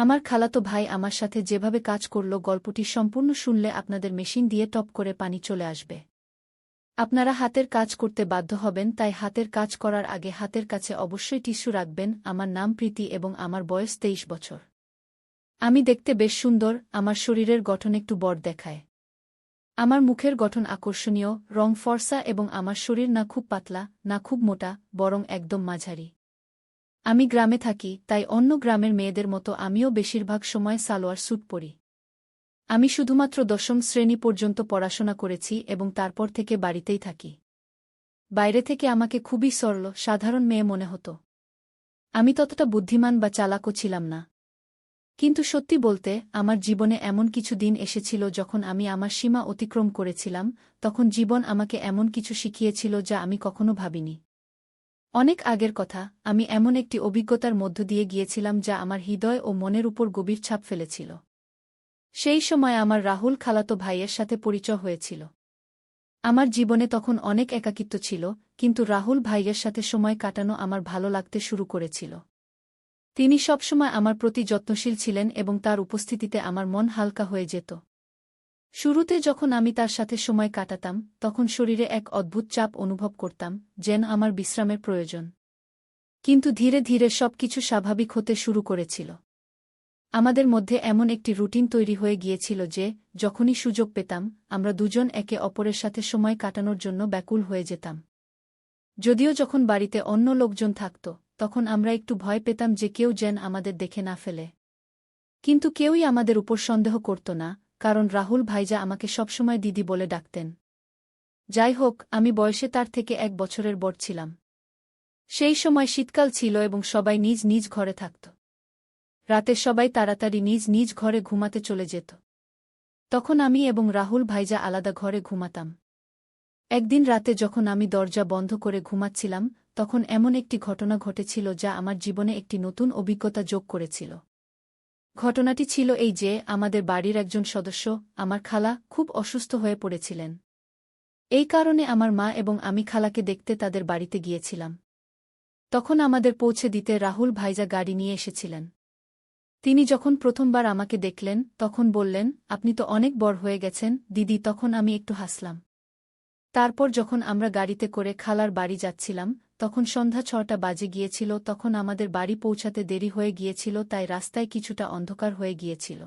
আমার খালাতো ভাই আমার সাথে যেভাবে কাজ করল গল্পটি সম্পূর্ণ শুনলে আপনাদের মেশিন দিয়ে টপ করে পানি চলে আসবে। আপনারা হাতের কাজ করতে বাধ্য হবেন, তাই হাতের কাজ করার আগে হাতের কাছে অবশ্যই টিস্যু রাখবেন। আমার নাম প্রীতি এবং আমার বয়স 23 বছর। আমি দেখতে বেশ সুন্দর, আমার শরীরের গঠন একটু বড় দেখায়। আমার মুখের গঠন আকর্ষণীয়, রং ফর্সা এবং আমার শরীর না খুব পাতলা না খুব মোটা, বরং একদম মাঝারি। আমি গ্রামে থাকি, তাই অন্য গ্রামের মেয়েদের মতো আমিও বেশিরভাগ সময় সালোয়ার স্যুট পরি। আমি শুধুমাত্র 10ম শ্রেণী পর্যন্ত পড়াশোনা করেছি এবং তারপর থেকে বাড়িতেই থাকি। বাইরে থেকে আমাকে খুবই সরল, সাধারণ মেয়ে মনে হতো। আমি ততটা বুদ্ধিমান বা চালাকও ছিলাম না। কিন্তু সত্যি বলতে, আমার জীবনে এমন কিছু দিন এসেছিল যখন আমি আমার সীমা অতিক্রম করেছিলাম। তখন জীবন আমাকে এমন কিছু শিখিয়েছিল যা আমি কখনো ভাবিনি। অনেক আগের কথা, আমি এমন একটি অভিজ্ঞতার মধ্য দিয়ে গিয়েছিলাম যা আমার হৃদয় ও মনের উপর গভীর ছাপ ফেলেছিল। সেই সময় আমার রাহুল খালাতো ভাইয়ের সাথে পরিচয় হয়েছিল। আমার জীবনে তখন অনেক একাকিত্ব ছিল, কিন্তু রাহুল ভাইয়ের সাথে সময় কাটানো আমার ভালো লাগতে শুরু করেছিল। তিনি সবসময় আমার প্রতি যত্নশীল ছিলেন এবং তার উপস্থিতিতে আমার মন হালকা হয়ে যেত। শুরুতে যখন আমি তার সাথে সময় কাটাতাম, তখন শরীরে এক অদ্ভুত চাপ অনুভব করতাম, যেন আমার বিশ্রামের প্রয়োজন। কিন্তু ধীরে ধীরে সবকিছু স্বাভাবিক হতে শুরু করেছিল। আমাদের মধ্যে এমন একটি রুটিন তৈরি হয়ে গিয়েছিল যে, যখনই সুযোগ পেতাম, আমরা দুজন একে অপরের সাথে সময় কাটানোর জন্য ব্যাকুল হয়ে যেতাম। যদিও যখন বাড়িতে অন্য লোকজন থাকত, তখন আমরা একটু ভয় পেতাম যে কেউ যেন আমাদের দেখে না ফেলে। কিন্তু কেউই আমাদের উপর সন্দেহ করত না, কারণ রাহুল ভাইজা আমাকে সবসময় দিদি বলে ডাকতেন। যাই হোক, আমি বয়সে তার থেকে 1 বছরের বড় ছিলাম। সেই সময় শীতকাল ছিল এবং সবাই নিজ নিজ ঘরে থাকত। রাতে সবাই তাড়াতাড়ি নিজ নিজ ঘরে ঘুমাতে চলে যেত। তখন আমি এবং রাহুল ভাইজা আলাদা ঘরে ঘুমাতাম। একদিন রাতে যখন আমি দরজা বন্ধ করে ঘুমাচ্ছিলাম, তখন এমন একটি ঘটনা ঘটেছিল যা আমার জীবনে একটি নতুন অভিজ্ঞতা যোগ করেছিল। ঘটনাটি ছিল এই যে, আমাদের বাড়ির একজন সদস্য, আমার খালা, খুব অসুস্থ হয়ে পড়েছিলেন। এই কারণে আমার মা এবং আমি খালাকে দেখতে তাদের বাড়িতে গিয়েছিলাম। তখন আমাদের পৌঁছে দিতে রাহুল ভাইজা গাড়ি নিয়ে এসেছিলেন। তিনি যখন প্রথমবার আমাকে দেখলেন, তখন বললেন, আপনি তো অনেক বড় হয়ে গেছেন দিদি। তখন আমি একটু হাসলাম। তারপর যখন আমরা গাড়িতে করে খালার বাড়ি যাচ্ছিলাম, তখন সন্ধ্যা 6টা বাজে গিয়েছিল। তখন আমাদের বাড়ি পৌঁছাতে দেরি হয়ে গিয়েছিল, তাই রাস্তায় কিছুটা অন্ধকার হয়ে গিয়েছিল।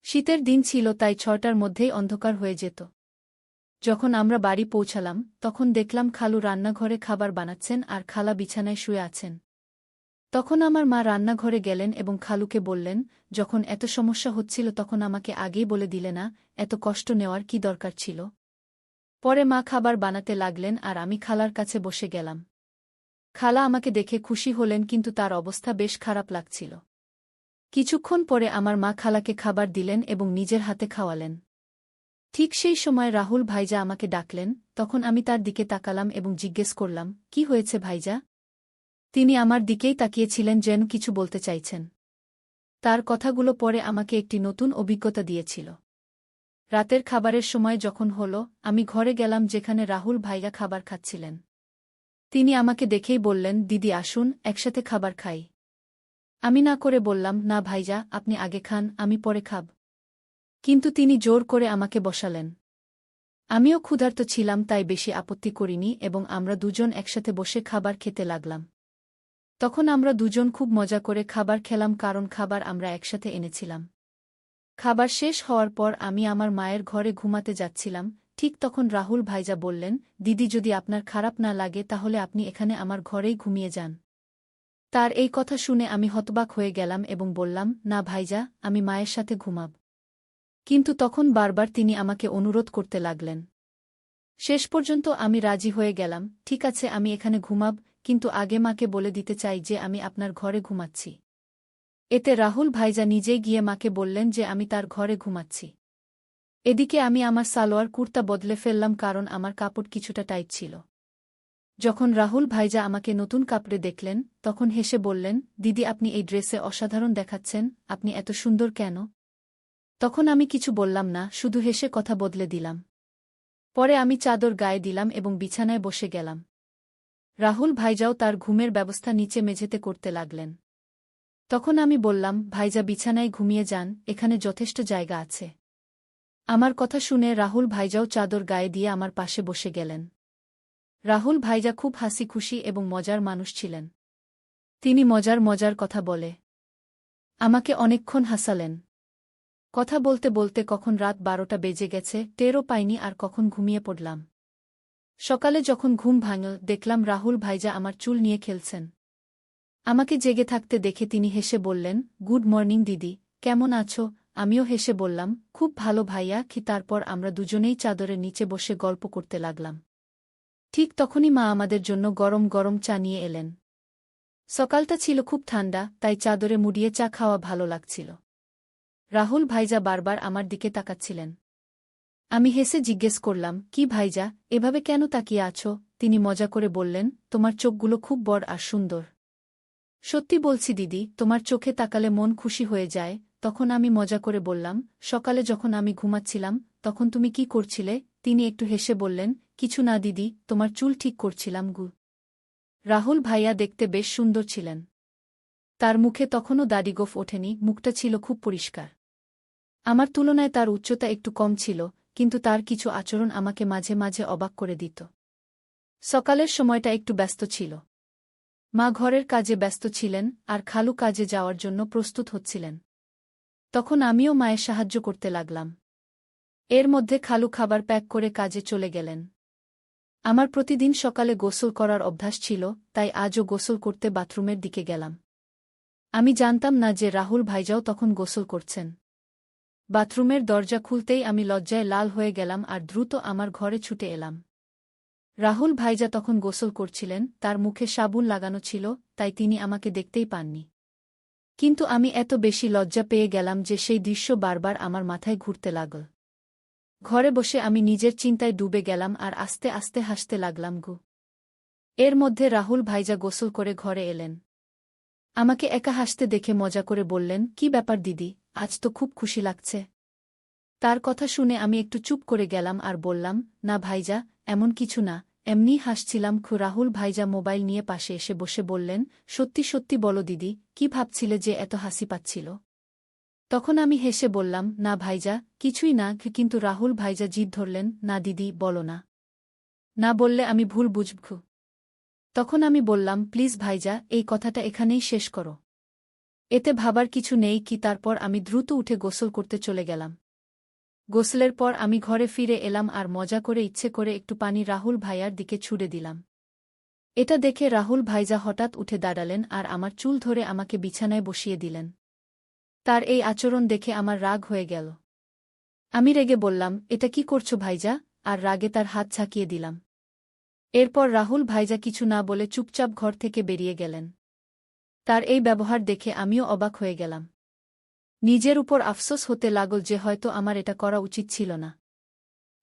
শীতের দিন ছিল, তাই 6টার মধ্যেই অন্ধকার হয়ে যেত। যখন আমরা বাড়ি পৌঁছালাম, তখন দেখলাম খালু রান্নাঘরে খাবার বানাচ্ছেন আর খালা বিছানায় শুয়ে আছেন। তখন আমার মা রান্নাঘরে গেলেন এবং খালুকে বললেন, যখন এত সমস্যা হচ্ছিল তখন আমাকে আগেই বলে দিলে না, এত কষ্ট নেওয়ার কি দরকার ছিল। পরে মা খাবার বানাতে লাগলেন আর আমি খালার কাছে বসে গেলাম। খালা আমাকে দেখে খুশি হলেন, কিন্তু তার অবস্থা বেশ খারাপ লাগছিল। কিছুক্ষণ পরে আমার মা খালাকে খাবার দিলেন এবং নিজের হাতে খাওয়ালেন। ঠিক সেই সময় রাহুল ভাইজা আমাকে ডাকলেন। তখন আমি তার দিকে তাকালাম এবং জিজ্ঞেস করলাম, কি হয়েছে ভাইজা? তিনি আমার দিকেই তাকিয়েছিলেন, যেন কিছু বলতে চাইছেন। তার কথাগুলো পরে আমাকে একটি নতুন অভিজ্ঞতা দিয়েছিল। রাতের খাবারের সময় যখন হল, আমি ঘরে গেলাম যেখানে রাহুল ভাইয়া খাবার খাচ্ছিলেন। তিনি আমাকে দেখেই বললেন, দিদি আসুন, একসাথে খাবার খাই। আমি না করে বললাম, না ভাইজা, আপনি আগে খান, আমি পরে খাব। কিন্তু তিনি জোর করে আমাকে বসালেন। আমিও ক্ষুধার্ত ছিলাম, তাই বেশি আপত্তি করিনি এবং আমরা দুজন একসাথে বসে খাবার খেতে লাগলাম। তখন আমরা দুজন খুব মজা করে খাবার খেলাম, কারণ খাবার আমরা একসাথে এনেছিলাম। খাবার শেষ হওয়ার পর আমি আমার মায়ের ঘরে ঘুমাতে যাচ্ছিলাম। ঠিক তখন রাহুল ভাইজা বললেন, দিদি যদি আপনার খারাপ না লাগে তাহলে আপনি এখানে আমার ঘরেই ঘুমিয়ে যান। তার এই কথা শুনে আমি হতবাক হয়ে গেলাম এবং বললাম, না ভাইজা, আমি মায়ের সাথে ঘুমাব। কিন্তু তখন বারবার তিনি আমাকে অনুরোধ করতে লাগলেন। শেষ পর্যন্ত আমি রাজি হয়ে গেলাম, ঠিক আছে, আমি এখানে ঘুমাব, কিন্তু আগে মাকে বলে দিতে চাই যে আমি আপনার ঘরে ঘুমাচ্ছি। এতে রাহুল ভাইজা নিজেই গিয়ে মাকে বললেন যে আমি তার ঘরে ঘুমাচ্ছি। এদিকে আমি আমার সালোয়ার কুর্তা বদলে ফেললাম, কারণ আমার কাপড় কিছুটা টাইট ছিল। যখন রাহুল ভাইজা আমাকে নতুন কাপড়ে দেখলেন, তখন হেসে বললেন, দিদি আপনি এই ড্রেসে অসাধারণ দেখাচ্ছেন, আপনি এত সুন্দর কেন? তখন আমি কিছু বললাম না, শুধু হেসে কথা বদলে দিলাম। পরে আমি চাদর গায়ে দিলাম এবং বিছানায় বসে গেলাম। রাহুল ভাইজাও তার ঘুমের ব্যবস্থা নিচে মেঝেতে করতে লাগলেন। তখন আমি বললাম, ভাইজা বিছানায় ঘুমিয়ে যান, এখানে যথেষ্ট জায়গা আছে। আমার কথা শুনে রাহুল ভাইজাও চাদর গায়ে দিয়ে আমার পাশে বসে গেলেন। রাহুল ভাইজা খুব হাসি খুশি এবং মজার মানুষ ছিলেন। তিনি মজার মজার কথা বলে আমাকে অনেকক্ষণ হাসালেন। কথা বলতে বলতে কখন রাত 12টা বেজে গেছে টেরও পাইনি আর কখন ঘুমিয়ে পড়লাম। সকালে যখন ঘুম ভাঙল দেখলাম রাহুল ভাইজা আমার চুল নিয়ে খেলছেন। আমাকে জেগে থাকতে দেখে তিনি হেসে বললেন, গুড মর্নিং দিদি, কেমন আছো? আমিও হেসে বললাম, খুব ভালো ভাইয়া কি। তারপর আমরা দুজনেই চাদরের নিচে বসে গল্প করতে লাগলাম। ঠিক তখনই মা আমাদের জন্য গরম গরম চা নিয়ে এলেন। সকালটা ছিল খুব ঠান্ডা, তাই চাদরে মুড়িয়ে চা খাওয়া ভালো লাগছিল। রাহুল ভাইজা বারবার আমার দিকে তাকাচ্ছিলেন। আমি হেসে জিজ্ঞেস করলাম, কি ভাইজা, এভাবে কেন তাকিয়ে আছো? তিনি মজা করে বললেন, তোমার চোখগুলো খুব বড় আর সুন্দর। সত্যি বলছি দিদি, তোমার চোখে তাকালে মন খুশি হয়ে যায়। তখন আমি মজা করে বললাম, সকালে যখন আমি ঘুমাচ্ছিলাম তখন তুমি কি করছিলে? তিনি একটু হেসে বললেন, কিছু না দিদি, তোমার চুল ঠিক করছিলাম গু। রাহুল ভাইয়া দেখতে বেশ সুন্দর ছিলেন। তার মুখে তখনও দাড়িগোঁফ ওঠেনি, মুখটা ছিল খুব পরিষ্কার। আমার তুলনায় তার উচ্চতা একটু কম ছিল, কিন্তু তার কিছু আচরণ আমাকে মাঝে মাঝে অবাক করে দিত। সকালের সময়টা একটু ব্যস্ত ছিল। মা ঘরের কাজে ব্যস্ত ছিলেন আর খালু কাজে যাওয়ার জন্য প্রস্তুত হচ্ছিলেন। তখন আমিও মায়ের সাহায্য করতে লাগলাম। এর মধ্যে খালু খাবার প্যাক করে কাজে চলে গেলেন। আমার প্রতিদিন সকালে গোসল করার অভ্যাস ছিল, তাই আজও গোসল করতে বাথরুমের দিকে গেলাম। আমি জানতাম না যে রাহুল ভাইজাও তখন গোসল করছেন। বাথরুমের দরজা খুলতেই আমি লজ্জায় লাল হয়ে গেলাম আর দ্রুত আমার ঘরে ছুটে এলাম। রাহুল ভাইজা তখন গোসল করছিলেন, তার মুখে সাবুন লাগানো ছিল, তাই তিনি আমাকে দেখতেই পাননি। কিন্তু আমি এত বেশি লজ্জা পেয়ে গেলাম যে সেই দৃশ্য বারবার আমার মাথায় ঘুরতে লাগল। ঘরে বসে আমি নিজের চিন্তায় ডুবে গেলাম আর আস্তে আস্তে হাসতে লাগলাম গু। এর মধ্যে রাহুল ভাইজা গোসল করে ঘরে এলেন। আমাকে একা হাসতে দেখে মজা করে বললেন, কি ব্যাপার দিদি, আজ তো খুব খুশি লাগছে। তার কথা শুনে আমি একটু চুপ করে গেলাম আর বললাম, না ভাইজা, এমন কিছু না, এমনিই হাসছিলাম। রাহুল ভাইজা মোবাইল নিয়ে পাশে এসে বসে বললেন, সত্যি সত্যি বলো দিদি, কি ভাবছিলে যে এত হাসি পাচ্ছিল? তখন আমি হেসে বললাম, না ভাইজা, কিছুই না। কিন্তু রাহুল ভাইজা জিদ ধরলেন, না দিদি, বলো না। না বললে আমি ভুল বুঝব। তখন আমি বললাম, প্লিজ ভাইজা, এই কথাটা এখানেই শেষ করো। এতে ভাবার কিছু নেই কি। তারপর আমি দ্রুত উঠে গোসল করতে চলে গেলাম। গোসলের পর আমি ঘরে ফিরে এলাম আর মজা করে ইচ্ছে করে একটু পানি রাহুল ভাইয়ার দিকে ছুড়ে দিলাম। এটা দেখে রাহুল ভাইজা হঠাৎ উঠে দাঁড়ালেন আর আমার চুল ধরে আমাকে বিছানায় বসিয়ে দিলেন। তার এই আচরণ দেখে আমার রাগ হয়ে গেল। আমি রেগে বললাম, এটা কি করছো ভাইজা? আর রাগে তার হাত ঝাঁকিয়ে দিলাম। এরপর রাহুল ভাইজা কিছু না বলে চুপচাপ ঘর থেকে বেরিয়ে গেলেন। তার এই ব্যবহার দেখে আমিও অবাক হয়ে গেলাম। নিজের উপর আফসোস হতে লাগল যে হয়তো আমার এটা করা উচিত ছিল না।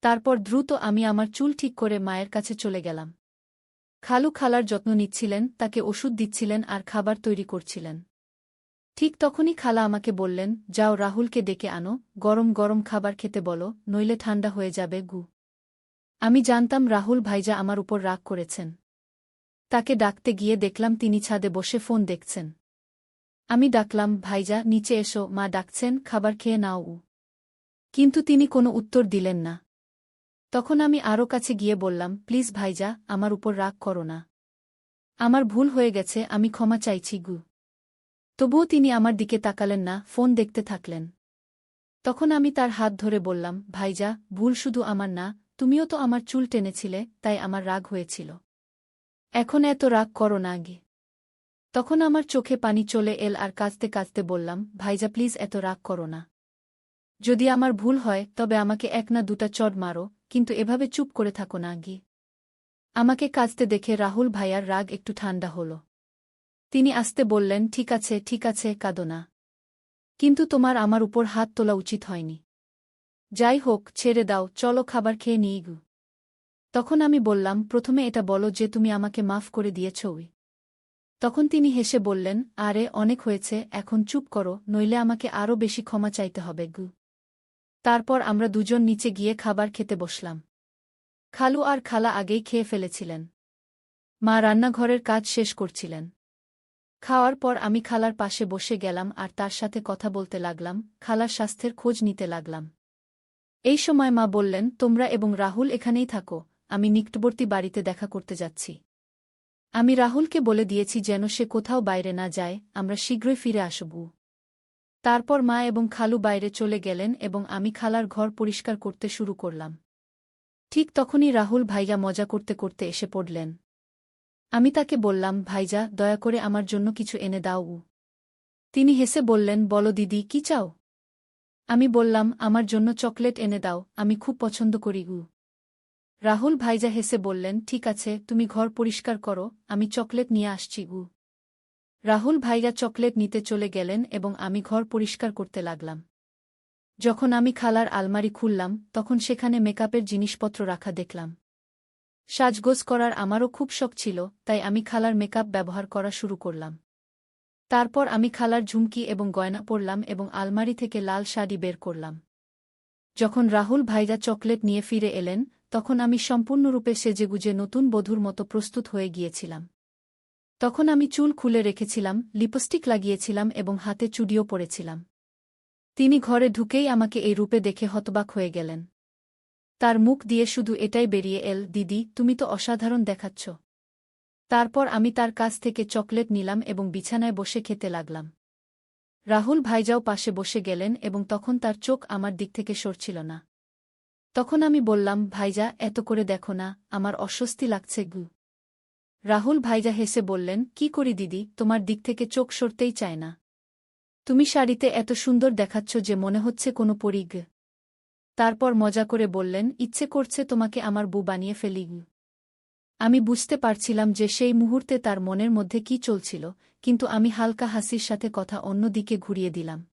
তারপর দ্রুত আমি আমার চুল ঠিক করে মায়ের কাছে চলে গেলাম। খালু খালার যত্ন নিচ্ছিলেন, তাকে ওষুধ দিচ্ছিলেন আর খাবার তৈরি করছিলেন। ঠিক তখনই খালা আমাকে বললেন, যাও রাহুলকে ডেকে আনো, গরম গরম খাবার খেতে বলো, নইলে ঠান্ডা হয়ে যাবে গু। আমি জানতাম রাহুল ভাইজা আমার উপর রাগ করেছেন। তাকে ডাকতে গিয়ে দেখলাম তিনি ছাদে বসে ফোন দেখছেন। আমি ডাকলাম, ভাইজা নিচে এসো, মা ডাকছেন, খাবার খেয়ে নাও। কিন্তু তিনি কোনো উত্তর দিলেন না। তখন আমি আরও কাছে গিয়ে বললাম, প্লিজ ভাইজা, আমার উপর রাগ করো না। আমার ভুল হয়ে গেছে, আমি ক্ষমা চাইছি গু। তবুও তিনি আমার দিকে তাকালেন না, ফোন দেখতে থাকলেন। তখন আমি তার হাত ধরে বললাম, ভাইজা, ভুল শুধু আমার না, তুমিও তো আমার চুল টেনেছিলে, তাই আমার রাগ হয়েছিল। এখন এত রাগ করো না গে। তখন আমার চোখে পানি চলে এল আর কাঁদতে কাঁদতে বললাম, ভাইজা প্লিজ এত রাগ করো না। যদি আমার ভুল হয় তবে আমাকে এক না দুটা চড় মারো, কিন্তু এভাবে চুপ করে থাকো না গি। আমাকে কাঁদতে দেখে রাহুল ভাইয়ার রাগ একটু ঠান্ডা হল। তিনি আস্তে বললেন, ঠিক আছে, কাঁদো না। কিন্তু তোমার আমার উপর হাত তোলা উচিত হয়নি। যাই হোক, ছেড়ে দাও, চলো খাবার খেয়ে নিই গু। তখন আমি বললাম, প্রথমে এটা বলো যে তুমি আমাকে মাফ করে দিয়েছ। তখন তিনি হেসে বললেন, আরে অনেক হয়েছে, এখন চুপ করো, নইলে আমাকে আরও বেশি ক্ষমা চাইতে হবে গু। তারপর আমরা দুজন নিচে গিয়ে খাবার খেতে বসলাম। খালু আর খালা আগেই খেয়ে ফেলেছিলেন। মা রান্নাঘরের কাজ শেষ করছিলেন। খাওয়ার পর আমি খালার পাশে বসে গেলাম আর তার সাথে কথা বলতে লাগলাম, খালার স্বাস্থ্যের খোঁজ নিতে লাগলাম। এই সময় মা বললেন, তোমরা এবং রাহুল এখানেই থাকো, আমি নিকটবর্তী বাড়িতে দেখা করতে যাচ্ছি। আমি রাহুলকে বলে দিয়েছি যেন সে কোথাও বাইরে না যায়, আমরা শীঘ্রই ফিরে আসব। তারপর মা এবং খালু বাইরে চলে গেলেন এবং আমি খালার ঘর পরিষ্কার করতে শুরু করলাম। ঠিক তখনই রাহুল ভাইয়া মজা করতে করতে এসে পড়লেন। আমি তাকে বললাম, ভাইজা, দয়া করে আমার জন্য কিছু এনে দাও। তিনি হেসে বললেন, বলো দিদি, কি চাও? আমি বললাম, আমার জন্য চকলেট এনে দাও, আমি খুব পছন্দ করি। রাহুল ভাইজা হেসে বললেন, ঠিক আছে, তুমি ঘর পরিষ্কার করো, আমি চকলেট নিয়ে আসছি। রাহুল ভাইয়া চকলেট নিতে চলে গেলেন এবং আমি ঘর পরিষ্কার করতে লাগলাম। যখন আমি খালার আলমারি খুললাম, তখন সেখানে মেকআপের জিনিসপত্র রাখা দেখলাম। সাজগোজ করার আমারও খুব শখ ছিল, তাই আমি খালার মেকআপ ব্যবহার করা শুরু করলাম। তারপর আমি খালার ঝুমকি এবং গয়না পরলাম এবং আলমারি থেকে লাল শাড়ি বের করলাম। যখন রাহুল ভাইরা চকলেট নিয়ে ফিরে এলেন, তখন আমি সম্পূর্ণরূপে সেজেগুজে নতুন বধূর মতো প্রস্তুত হয়ে গিয়েছিলাম। তখন আমি চুল খুলে রেখেছিলাম, লিপস্টিক লাগিয়েছিলাম এবং হাতে চুড়িও পরেছিলাম। তিনি ঘরে ঢুকেই আমাকে এই রূপে দেখে হতবাক হয়ে গেলেন। তার মুখ দিয়ে শুধু এটাই বেরিয়ে এল, দিদি, তুমি তো অসাধারণ দেখাচ্ছ। তারপর আমি তার কাছ থেকে চকলেট নিলাম এবং বিছানায় বসে খেতে লাগলাম। রাহুল ভাইজাও পাশে বসে গেলেন এবং তখন তার চোখ আমার দিক থেকে সরছিল না। তখন আমি বললাম, ভাইজা, এত করে দেখো না, আমার অস্বস্তি লাগছে। রাহুল ভাইজা হেসে বললেন, কি করি দিদি, তোমার দিক থেকে চোখ সরতেই চায় না। তুমি শাড়িতে এত সুন্দর দেখাচ্ছ যে মনে হচ্ছে কোনো পরী। তারপর মজা করে বললেন, ইচ্ছে করছে তোমাকে আমার বউ বানিয়ে ফেলি। আমি বুঝতে পারছিলাম যে সেই মুহূর্তে তার মনের মধ্যে কি চলছিল, কিন্তু আমি হালকা হাসির সাথে কথা অন্য দিকে ঘুরিয়ে দিলাম।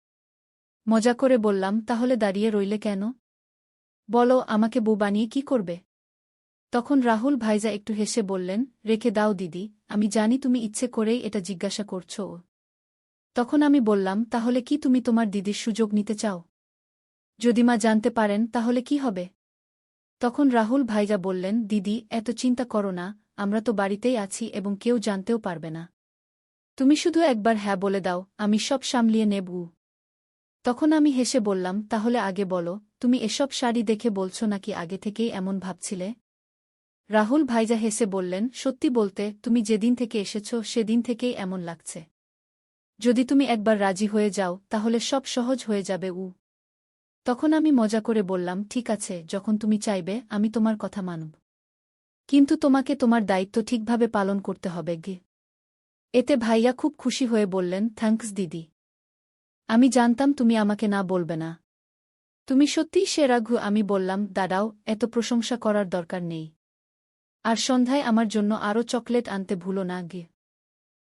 মজা করে বললাম, তাহলে দাঁড়িয়ে রইলে কেন? বলো, আমাকে বউ বানিয়ে কি করবে? তখন রাহুল ভাইজা একটু হেসে বললেন, রেখে দাও দিদি, আমি জানি তুমি ইচ্ছে করেই এটা জিজ্ঞাসা করছো। তখন আমি বললাম, তাহলে কি তুমি তোমার দিদির সুযোগ নিতে চাও? যদি মা জানতে পারেন তাহলে কি হবে? তখন রাহুল ভাইজা বললেন, দিদি, এত চিন্তা করো না, আমরা তো বাড়িতেই আছি এবং কেউ জানতেও পারবে না। তুমি শুধু একবার হ্যাঁ বলে দাও, আমি সব সামলিয়ে নেব। তখন আমি হেসে বললাম, তাহলে আগে বলো, তুমি এসব শাড়ি দেখে বলছো নাকি আগে থেকেই এমন ভাবছিলে? রাহুল ভাইজা হেসে বললেন, সত্যি বলতে, তুমি যেদিন থেকে এসেছ সেদিন থেকেই এমন লাগছে। যদি তুমি একবার রাজি হয়ে যাও তাহলে সব সহজ হয়ে যাবে। তখন আমি মজা করে বললাম, ঠিক আছে, যখন তুমি চাইবে আমি তোমার কথা মানব। কিন্তু তোমাকে তোমার দায়িত্ব ঠিকভাবে পালন করতে হবে। এতে ভাইয়া খুব খুশি হয়ে বললেন, থ্যাঙ্কস দিদি। আমি জানতাম তুমি আমাকে না বলবে না। তুমি সত্যিই সেরা। আমি বললাম, দাঁড়াও, এত প্রশংসা করার দরকার নেই। আর সন্ধ্যায় আমার জন্য আরও চকলেট আনতে ভুলো না।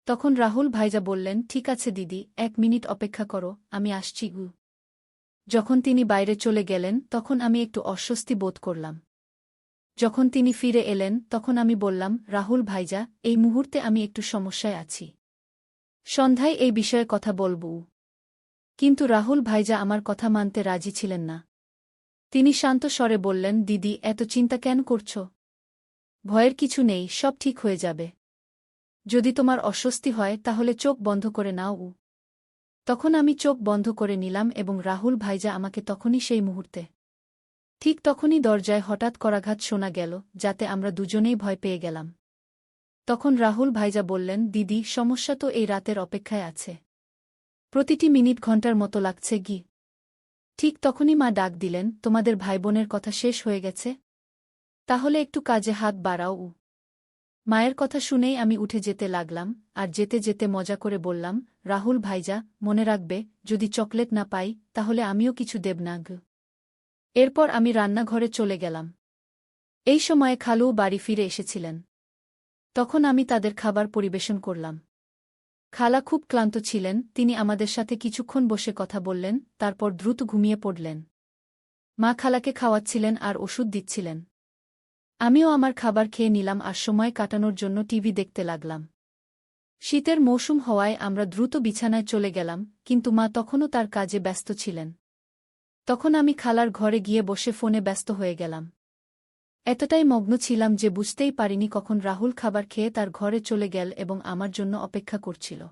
তখন রাহুল ভাইজা বললেন, ঠিক আছে দিদি, 1 মিনিট অপেক্ষা করো, আমি আসছি। যখন তিনি বাইরে চলে গেলেন তখন আমি একটু অস্বস্তি বোধ করলাম। যখন তিনি ফিরে এলেন তখন আমি বললাম, রাহুল ভাইজা, এই মুহূর্তে আমি একটু সমস্যায় আছি। সন্ধ্যায় এই বিষয়ে কথা বলব। কিন্তু রাহুল ভাইজা আমার কথা মানতে রাজি ছিলেন না। তিনি শান্ত স্বরে বললেন, দিদি, এত চিন্তা কেন করছ? ভয়ের কিছু নেই, সব ঠিক হয়ে যাবে। যদি তোমার অস্বস্তি হয় তাহলে চোখ বন্ধ করে নাও। তখন আমি চোখ বন্ধ করে নিলাম এবং রাহুল ভাইজা আমাকে তখনই সেই মুহূর্তে। ঠিক তখনই দরজায় হঠাৎ করাঘাত শোনা গেল, যাতে আমরা দুজনেই ভয় পেয়ে গেলাম। তখন রাহুল ভাইজা বললেন, দিদি, সমস্যা তো এই রাতের অপেক্ষায় আছে। প্রতিটি মিনিট ঘন্টার মতো লাগছে। ঠিক তখনই মা ডাক দিলেন, তোমাদের ভাইবোনের কথা শেষ হয়ে গেছে? তাহলে একটু কাজে হাত বাড়াও। মায়ের কথা শুনেই আমি উঠে যেতে লাগলাম, আর যেতে যেতে মজা করে বললাম, রাহুল ভাইজা, মনে রাখবে, যদি চকলেট না পাই তাহলে আমিও কিছু দেব না। এরপর আমি রান্নাঘরে চলে গেলাম। এই সময়ে খালুও বাড়ি ফিরে এসেছিলেন। তখন আমি তাদের খাবার পরিবেশন করলাম। খালা খুব ক্লান্ত ছিলেন, তিনি আমাদের সাথে কিছুক্ষণ বসে কথা বললেন, তারপর দ্রুত ঘুমিয়ে পড়লেন। মা খালাকে খাওয়াচ্ছিলেন আর ওষুধ দিচ্ছিলেন। আমিও আমার খাবার খেয়ে নিলাম আর সময় কাটানোর জন্য টিভি দেখতে লাগলাম। শীতের মৌসুম হওয়ায় আমরা দ্রুত বিছানায় চলে গেলাম, কিন্তু মা তখনও তার কাজে ব্যস্ত ছিলেন। তখন আমি খালার ঘরে গিয়ে বসে ফোনে ব্যস্ত হয়ে গেলাম। এতটাই মগ্ন ছিলাম যে বুঝতেই পারিনি কখন রাহুল খাবার খেয়ে তার ঘরে চলে গেল এবং আমার জন্য অপেক্ষা করছিল।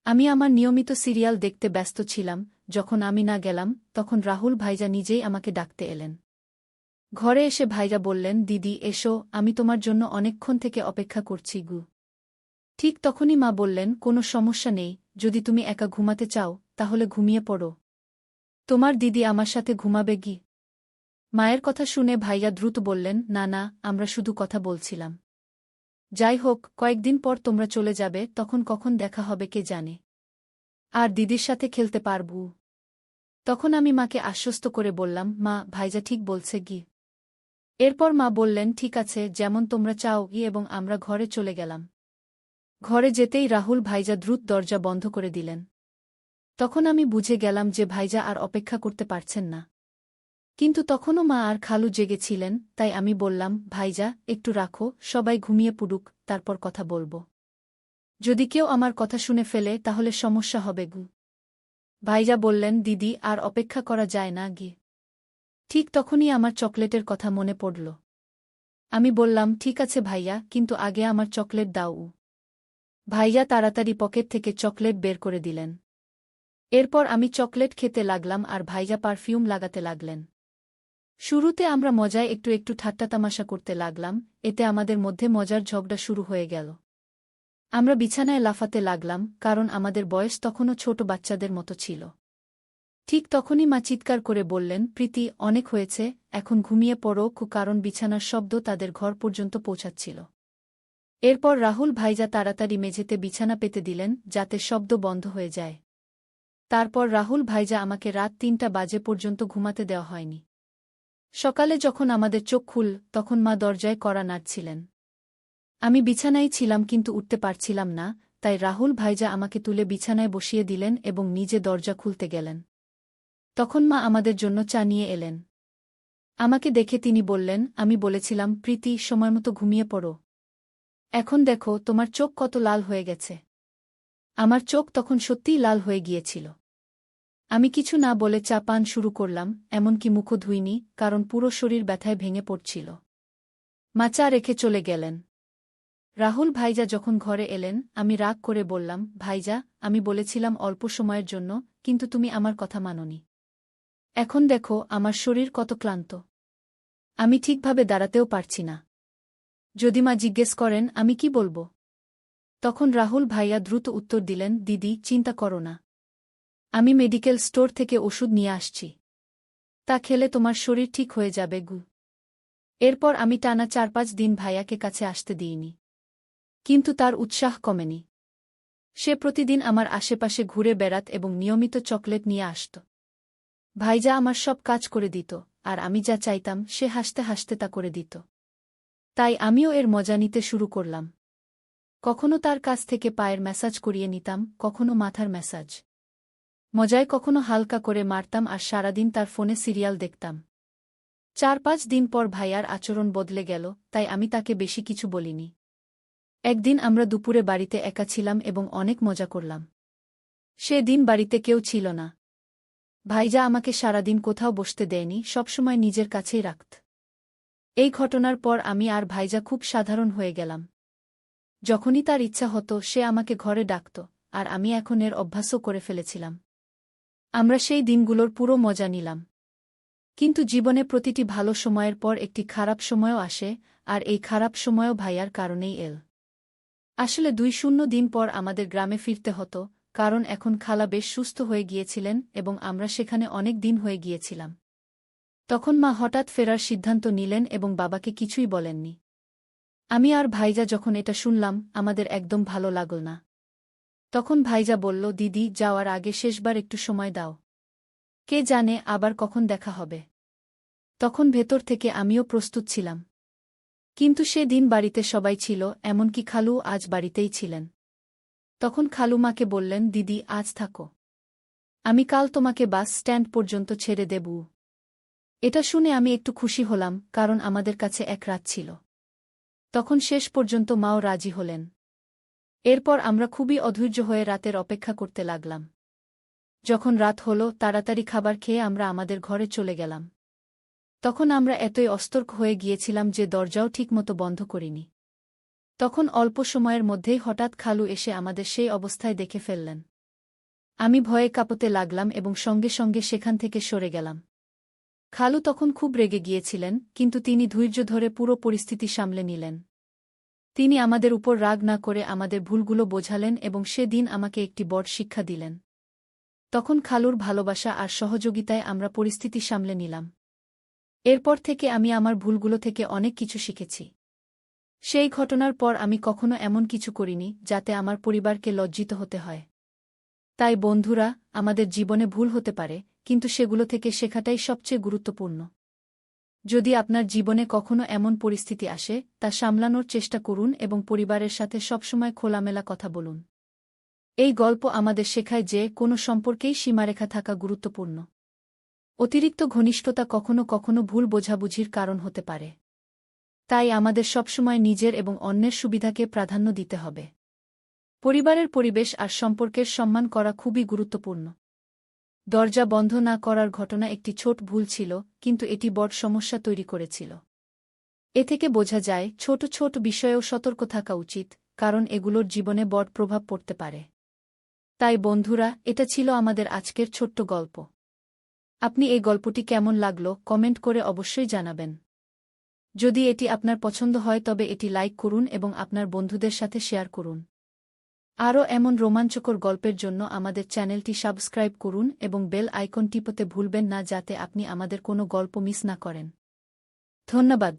আমি আমার নিয়মিত সিরিয়াল দেখতে ব্যস্ত ছিলাম। যখন আমি না গেলাম তখন রাহুল ভাইজা নিজেই আমাকে ডাকতে এলেন। ঘরে এসে ভাইজা বললেন, দিদি এসো, আমি তোমার জন্য অনেকক্ষণ থেকে অপেক্ষা করছি গু। ঠিক তখনই মা বললেন, কোনো সমস্যা নেই, যদি তুমি একা ঘুমাতে চাও তাহলে ঘুমিয়ে পড়ো। তোমার দিদি আমার সাথে ঘুমাবে গি। মায়ের কথা শুনে ভাইয়া দ্রুত বললেন, না না, আমরা শুধু কথা বলছিলাম। যাই হোক, কয়েকদিন পর তোমরা চলে যাবে, তখন কখন দেখা হবে কে জানে। আর দিদির সাথে খেলতে পারবু। তখন আমি মাকে আশ্বস্ত করে বললাম, মা, ভাইজা ঠিক বলছে গি। এরপর মা বললেন, ঠিক আছে, যেমন তোমরা চাও গি, এবং আমরা ঘরে চলে গেলাম। ঘরে যেতেই রাহুল ভাইজা দ্রুত দরজা বন্ধ করে দিলেন। তখন আমি বুঝে গেলাম যে ভাইজা আর অপেক্ষা করতে পারছেন না। কিন্তু তখনও মা আর খালু জেগেছিলেন, তাই আমি বললাম, ভাইজা একটু রাখো, সবাই ঘুমিয়ে পড়ুক, তারপর কথা বলবো। যদি কেউ আমার কথা শুনে ফেলে তাহলে সমস্যা হবে গু। ভাইজা বললেন, দিদি আর অপেক্ষা করা যায় না গি। ঠিক তখনই আমার চকলেটের কথা মনে পড়ল। আমি বললাম, ঠিক আছে ভাইয়া, কিন্তু আগে আমার চকলেট দাও। ভাইয়া তাড়াতাড়ি পকেট থেকে চকলেট বের করে দিলেন। এরপর আমি চকলেট খেতে লাগলাম আর ভাইজা পারফিউম লাগাতে লাগলেন। শুরুতে আমরা মজায় একটু একটু ঠাট্টাতামাশা করতে লাগলাম, এতে আমাদের মধ্যে মজার ঝগড়া শুরু হয়ে গেল। আমরা বিছানায় লাফাতে লাগলাম, কারণ আমাদের বয়স তখনও ছোট বাচ্চাদের মতো ছিল। ঠিক তখনই মা চিৎকার করে বললেন, প্রীতি, অনেক হয়েছে, এখন ঘুমিয়ে পড়ো, কারণ বিছানার শব্দ তাদের ঘর পর্যন্ত পৌঁছাচ্ছিল। এরপর রাহুল ভাইজা তাড়াতাড়ি মেঝেতে বিছানা পেতে দিলেন, যাতে শব্দ বন্ধ হয়ে যায়। তারপর রাহুল ভাইজা আমাকে রাত ৩টা বাজে পর্যন্ত ঘুমাতে দেওয়া হয়নি। সকালে যখন আমাদের চোখ খুল, তখন মা দরজায় কড়া নাড়ছিলেন। আমি বিছানায় ছিলাম কিন্তু উঠতে পারছিলাম না, তাই রাহুল ভাইজা আমাকে তুলে বিছানায় বসিয়ে দিলেন এবং নিজে দরজা খুলতে গেলেন। তখন মা আমাদের জন্য চা নিয়ে এলেন। আমাকে দেখে তিনি বললেন, আমি বলেছিলাম প্রীতি, সময়মতো ঘুমিয়ে পড়ো। এখন দেখো তোমার চোখ কত লাল হয়ে গেছে। আমার চোখ তখন সত্যিই লাল হয়ে গিয়েছিল। আমি কিছু না বলে চা পান শুরু করলাম, এমনকি মুখও ধুইনি, কারণ পুরো শরীর ব্যথায় ভেঙে পড়ছিল। মা চা রেখে চলে গেলেন। রাহুল ভাইজা যখন ঘরে এলেন, আমি রাগ করে বললাম, ভাইজা, আমি বলেছিলাম অল্প সময়ের জন্য, কিন্তু তুমি আমার কথা মানোনি। এখন দেখো আমার শরীর কত ক্লান্ত। আমি ঠিকভাবে দাঁড়াতেও পারছি না। যদি মা জিজ্ঞেস করেন আমি কি বলবো? তখন রাহুল ভাইয়া দ্রুত উত্তর দিলেন, দিদি, চিন্তা করো না। আমি মেডিকেল স্টোর থেকে ওষুধ নিয়ে আসছি। তা খেলে তোমার শরীর ঠিক হয়ে যাবে গু। এরপর আমি টানা ৪-৫ দিন ভাইয়াকে কাছে আসতে দিইনি। কিন্তু তার উৎসাহ কমেনি। সে প্রতিদিন আমার আশেপাশে ঘুরে বেড়াত এবং নিয়মিত চকলেট নিয়ে আসত। ভাইজা আমার সব কাজ করে দিত, আর আমি যা চাইতাম সে হাসতে হাসতে তা করে দিত। তাই আমিও এর মজা নিতে শুরু করলাম। কখনো তার কাছ থেকে পায়ের ম্যাসাজ করিয়ে নিতাম, কখনো মাথার ম্যাসাজ। মজায় কখনো হালকা করে মারতাম আর সারাদিন তার ফোনে সিরিয়াল দেখতাম। ৪-৫ দিন পর ভাইয়ার আচরণ বদলে গেল, তাই আমি তাকে বেশি কিছু বলিনি। একদিন আমরা দুপুরে বাড়িতে একা ছিলাম এবং অনেক মজা করলাম। সে দিন বাড়িতে কেউ ছিল না। ভাইজা আমাকে সারাদিন কোথাও বসতে দেয়নি, সবসময় নিজের কাছেই রাখত। এই ঘটনার পর আমি আর ভাইজা খুব সাধারণ হয়ে গেলাম। যখনই তার ইচ্ছা হতো সে আমাকে ঘরে ডাকত, আর আমি এখন এর অভ্যাসও করে ফেলেছিলাম। আমরা সেই দিনগুলোর পুরো মজা নিলাম। কিন্তু জীবনে প্রতিটি ভালো সময়ের পর একটি খারাপ সময়ও আসে, আর এই খারাপ সময়ও ভাইয়ার কারণেই এল। আসলে ২-০ দিন পর আমাদের গ্রামে ফিরতে হতো, কারণ এখন খালা বেশ সুস্থ হয়ে গিয়েছিলেন এবং আমরা সেখানে অনেক দিন হয়ে গিয়েছিলাম। তখন মা হঠাৎ ফেরার সিদ্ধান্ত নিলেন এবং বাবাকে কিছুই বলেননি। আমি আর ভাইজা যখন এটা শুনলাম, আমাদের একদম ভালো লাগল না। তখন ভাইজা বলল, দিদি, যাওয়ার আগে শেষবার একটু সময় দাও। কে জানে আবার কখন দেখা হবে। তখন ভেতর থেকে আমিও প্রস্তুত ছিলাম। কিন্তু সে দিন বাড়িতে সবাই ছিল, এমনকি খালু আজ বাড়িতেই ছিলেন। তখন খালু মাকে বললেন, দিদি, আজ থাকো। আমি কাল তোমাকে বাস স্ট্যান্ড পর্যন্ত ছেড়ে দেব। এটা শুনে আমি একটু খুশি হলাম, কারণ আমাদের কাছে এক রাত ছিল। তখন শেষ পর্যন্ত মাও রাজি হলেন। এরপর আমরা খুবই অধৈর্য হয়ে রাতের অপেক্ষা করতে লাগলাম। যখন রাত হল, তাড়াতাড়ি খাবার খেয়ে আমরা আমাদের ঘরে চলে গেলাম। তখন আমরা এতই অস্তর্ক হয়ে গিয়েছিলাম যে দরজাও ঠিকমতো বন্ধ করিনি। তখন অল্প সময়ের মধ্যেই হঠাৎ খালু এসে আমাদের সেই অবস্থায় দেখে ফেললেন। আমি ভয়ে কাঁপতে লাগলাম এবং সঙ্গে সঙ্গে সেখান থেকে সরে গেলাম। খালু তখন খুব রেগে গিয়েছিলেন, কিন্তু তিনি ধৈর্য ধরে পুরো পরিস্থিতি সামলে নিলেন। তিনি আমাদের উপর রাগ না করে আমাদের ভুলগুলো বোঝালেন এবং সেদিন আমাকে একটি বড় শিক্ষা দিলেন। তখন খালুর ভালোবাসা আর সহযোগিতায় আমরা পরিস্থিতি সামলে নিলাম। এরপর থেকে আমি আমার ভুলগুলো থেকে অনেক কিছু শিখেছি। সেই ঘটনার পর আমি কখনো এমন কিছু করিনি যাতে আমার পরিবারকে লজ্জিত হতে হয়। তাই বন্ধুরা, আমাদের জীবনে ভুল হতে পারে, কিন্তু সেগুলো থেকে শেখাটাই সবচেয়ে গুরুত্বপূর্ণ। যদি আপনার জীবনে কখনো এমন পরিস্থিতি আসে, তা সামলানোর চেষ্টা করুন এবং পরিবারের সাথে সবসময় খোলামেলা কথা বলুন। এই গল্প আমাদের শেখায় যে কোনো সম্পর্কেই সীমারেখা থাকা গুরুত্বপূর্ণ। অতিরিক্ত ঘনিষ্ঠতা কখনো কখনো ভুল বোঝাবুঝির কারণ হতে পারে। তাই আমাদের সবসময় নিজের এবং অন্যের সুবিধাকে প্রাধান্য দিতে হবে। পরিবারের পরিবেশ আর সম্পর্কের সম্মান করা খুবই গুরুত্বপূর্ণ। দরজা বন্ধ না করার ঘটনা একটি ছোট ভুল ছিল, কিন্তু এটি বড় সমস্যা তৈরি করেছিল। এ থেকে বোঝা যায় ছোট ছোট বিষয়েও সতর্ক থাকা উচিত, কারণ এগুলোর জীবনে বড় প্রভাব পড়তে পারে। তাই বন্ধুরা, এটা ছিল আমাদের আজকের ছোট্ট গল্প। আপনি এই গল্পটি কেমন লাগলো কমেন্ট করে অবশ্যই জানাবেন। যদি এটি আপনার পছন্দ হয় তবে এটি লাইক করুন এবং আপনার বন্ধুদের সাথে শেয়ার করুন। আরও এমন রোমাঞ্চকর গল্পের জন্য আমাদের চ্যানেলটি সাবস্ক্রাইব করুন এবং বেল আইকন টিপতে ভুলবেন না যাতে আপনি আমাদের কোনো গল্প মিস না করেন। ধন্যবাদ।